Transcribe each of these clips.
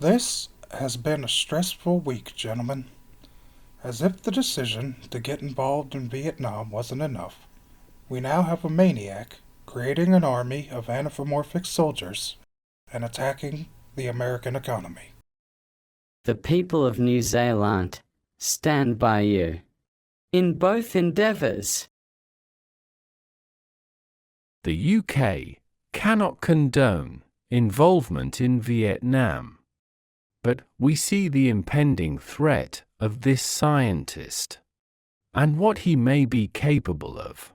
This has been a stressful week, gentlemen. As if the decision to get involved in Vietnam wasn't enough, we now have a maniac creating an army of anthropomorphic soldiers and attacking the American economy. The people of New Zealand stand by you in both endeavours. The UK cannot condone involvement in Vietnam, but we see the impending threat of this scientist and what he may be capable of.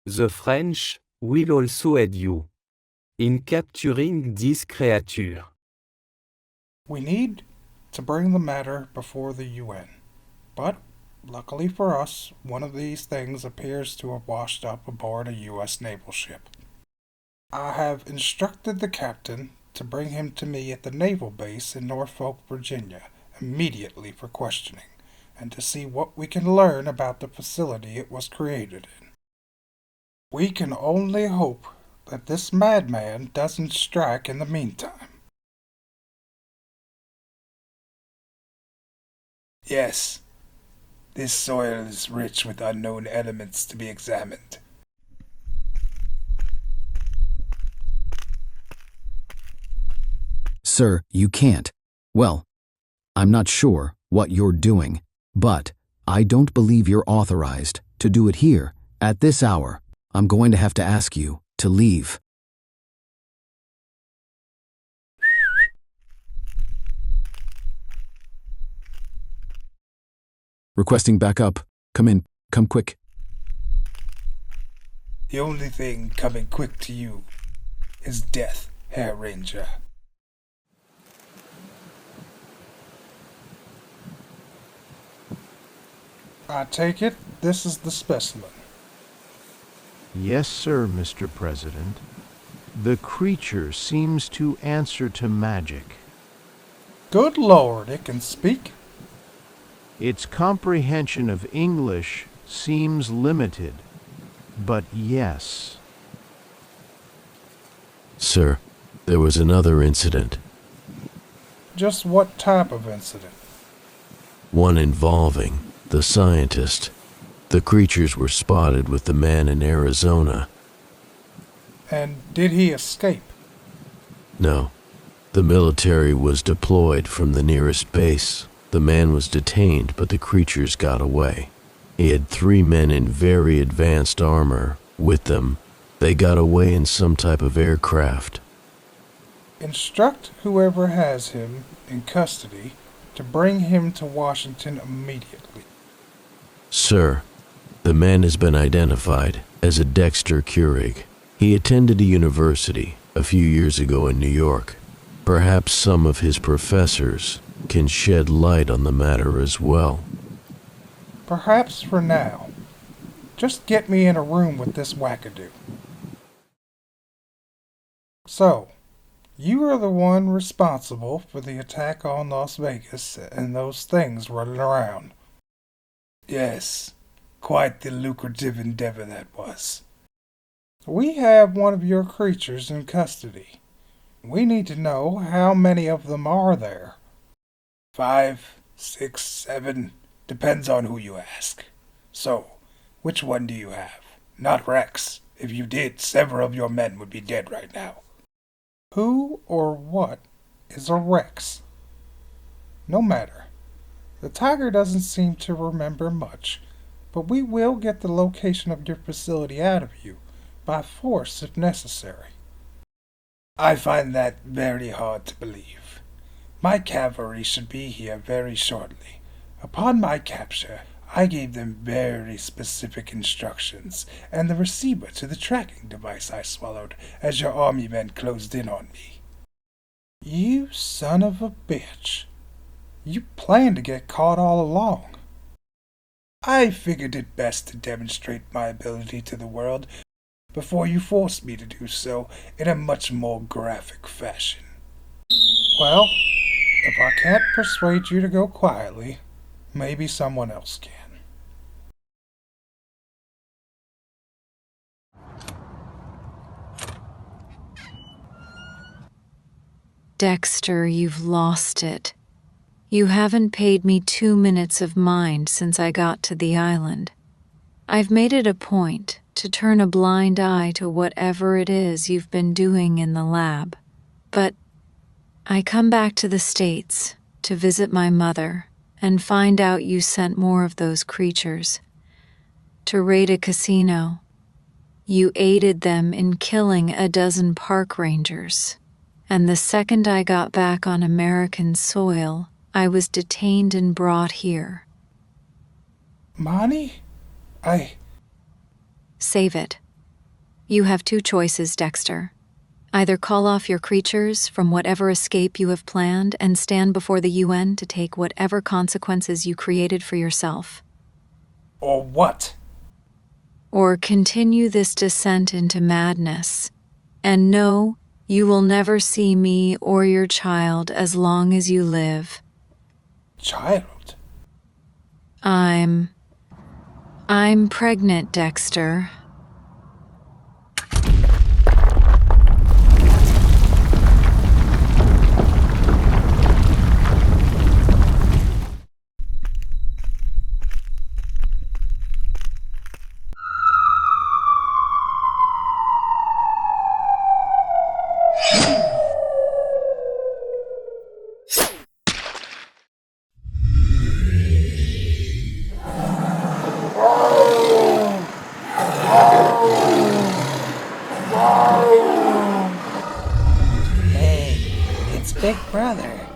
The French will also aid you in capturing this creature. We need to bring the matter before the UN, but luckily for us, one of these things appears to have washed up aboard a US naval ship. I have instructed the captain to bring him to me at the naval base in Norfolk, Virginia, immediately for questioning, and to see what we can learn about the facility it was created in. We can only hope that this madman doesn't strike in the meantime. Yes, this soil is rich with unknown elements to be examined. Sir, you can't. Well, I'm not sure what you're doing, but I don't believe you're authorized to do it here at this hour. I'm going to have to ask you to leave. Requesting backup. Come in. Come quick. The only thing coming quick to you is death, Herr Ranger. I take it this is the specimen. Yes, sir, Mr. President. The creature seems to answer to magic. Good Lord, it can speak? Its comprehension of English seems limited, but yes. Sir, there was another incident. Just what type of incident? One involving the scientist. The creatures were spotted with the man in Arizona. And did he escape? No. The military was deployed from the nearest base. The man was detained, but the creatures got away. He had 3 men in very advanced armor with them. They got away in some type of aircraft. Instruct whoever has him in custody to bring him to Washington immediately. Sir, the man has been identified as a Dexter Keurig. He attended a university a few years ago in New York. Perhaps some of his professors can shed light on the matter as well. Perhaps for now. Just get me in a room with this wackadoo. So, you are the one responsible for the attack on Las Vegas and those things running around. Yes, quite the lucrative endeavor that was. We have one of your creatures in custody. We need to know how many of them are there. 5, 6, 7, depends on who you ask. So, which one do you have? Not Rex. If you did, several of your men would be dead right now. Who or what is a Rex? No matter. The tiger doesn't seem to remember much, but we will get the location of your facility out of you, by force if necessary. I find that very hard to believe. My cavalry should be here very shortly. Upon my capture, I gave them very specific instructions, and the receiver to the tracking device I swallowed as your army men closed in on me. You son of a bitch. You planned to get caught all along. I figured it best to demonstrate my ability to the world before you forced me to do so in a much more graphic fashion. Well, if I can't persuade you to go quietly, maybe someone else can. Dexter, you've lost it. You haven't paid me 2 minutes of mind since I got to the island. I've made it a point to turn a blind eye to whatever it is you've been doing in the lab. But I come back to the States to visit my mother and find out you sent more of those creatures to raid a casino. You aided them in killing a dozen park rangers. And the second I got back on American soil, I was detained and brought here. Monty? Save it. You have 2 choices, Dexter. Either call off your creatures from whatever escape you have planned and stand before the UN to take whatever consequences you created for yourself. Or what? Or continue this descent into madness. And no, you will never see me or your child as long as you live. Child? I'm pregnant, Dexter. Hey, it's Big Brother.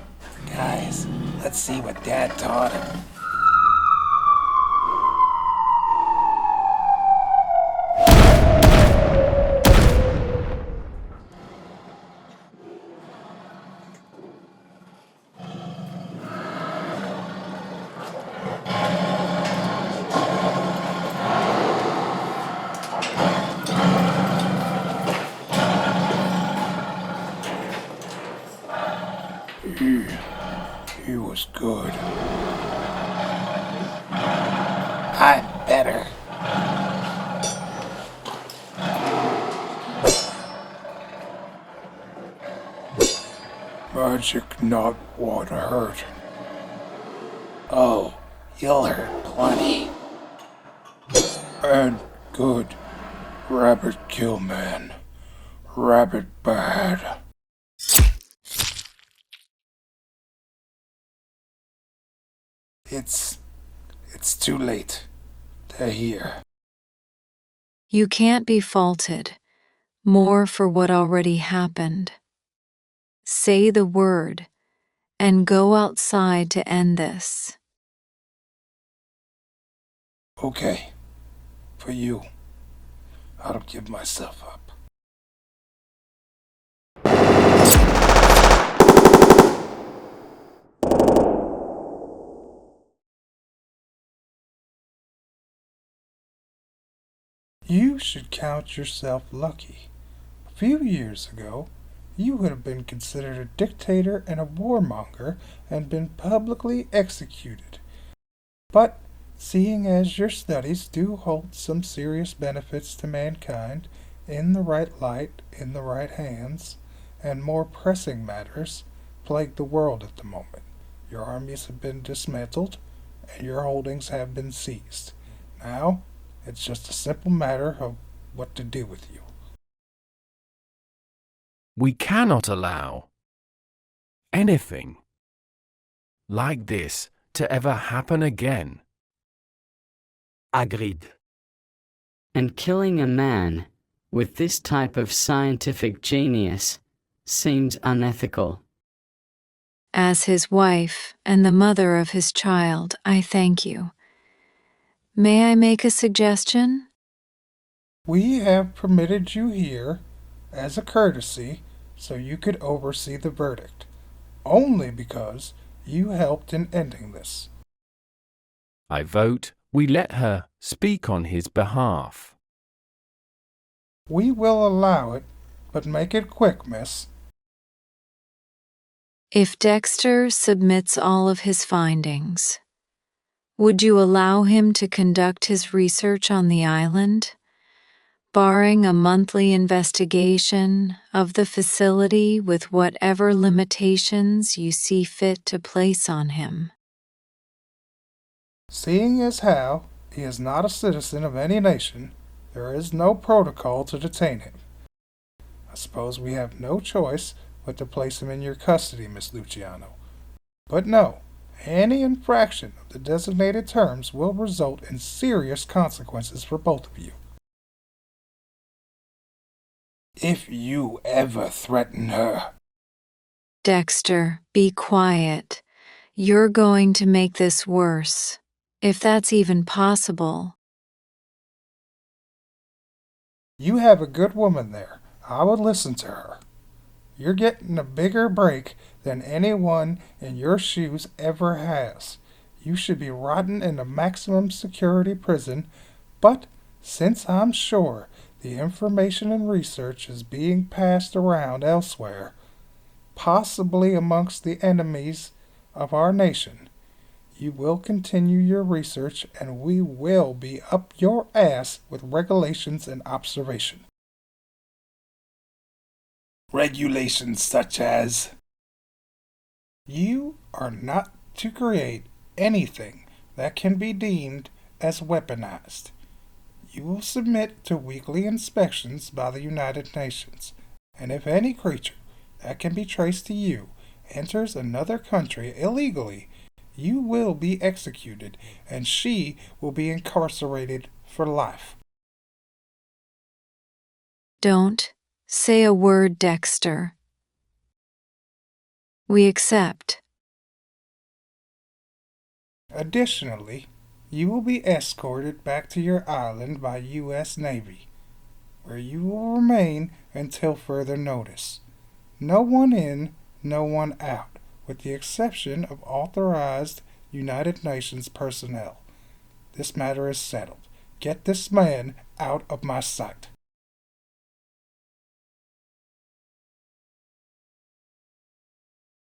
Guys, let's see what Dad taught him. He was good. I'm better. Magic not want to hurt. Oh, you'll hurt plenty. And good. Rabbit kill man. Rabbit bad. It's too late. They're here. You can't be faulted more for what already happened. Say the word and go outside to end this. Okay. For you. I'll give myself up. You should count yourself lucky. A few years ago, you would have been considered a dictator and a warmonger and been publicly executed. But seeing as your studies do hold some serious benefits to mankind, in the right light, in the right hands, and more pressing matters plague the world at the moment. Your armies have been dismantled, and your holdings have been seized. Now, it's just a simple matter of what to do with you. We cannot allow anything like this to ever happen again. Agreed. And killing a man with this type of scientific genius seems unethical. As his wife and the mother of his child, I thank you. May I make a suggestion? We have permitted you here as a courtesy so you could oversee the verdict, only because you helped in ending this. I vote we let her speak on his behalf. We will allow it, but make it quick, miss. If Dexter submits all of his findings, would you allow him to conduct his research on the island? barring a monthly investigation of the facility with whatever limitations you see fit to place on him. Seeing as how he is not a citizen of any nation, there is no protocol to detain him. I suppose we have no choice but to place him in your custody, Miss Luciano. But no, any infraction of the designated terms will result in serious consequences for both of you. If you ever threaten her... Dexter, be quiet. You're going to make this worse, if that's even possible. You have a good woman there. I would listen to her. You're getting a bigger break than anyone in your shoes ever has. You should be rotting in a maximum security prison, but since I'm sure the information and research is being passed around elsewhere, possibly amongst the enemies of our nation, you will continue your research and we will be up your ass with regulations and observation. Regulations such as... You are not to create anything that can be deemed as weaponized. You will submit to weekly inspections by the United Nations, and if any creature that can be traced to you enters another country illegally, you will be executed, and she will be incarcerated for life. Don't say a word, Dexter. We accept. Additionally, you will be escorted back to your island by U.S. Navy, where you will remain until further notice. No one in, no one out, with the exception of authorized United Nations personnel. This matter is settled. Get this man out of my sight.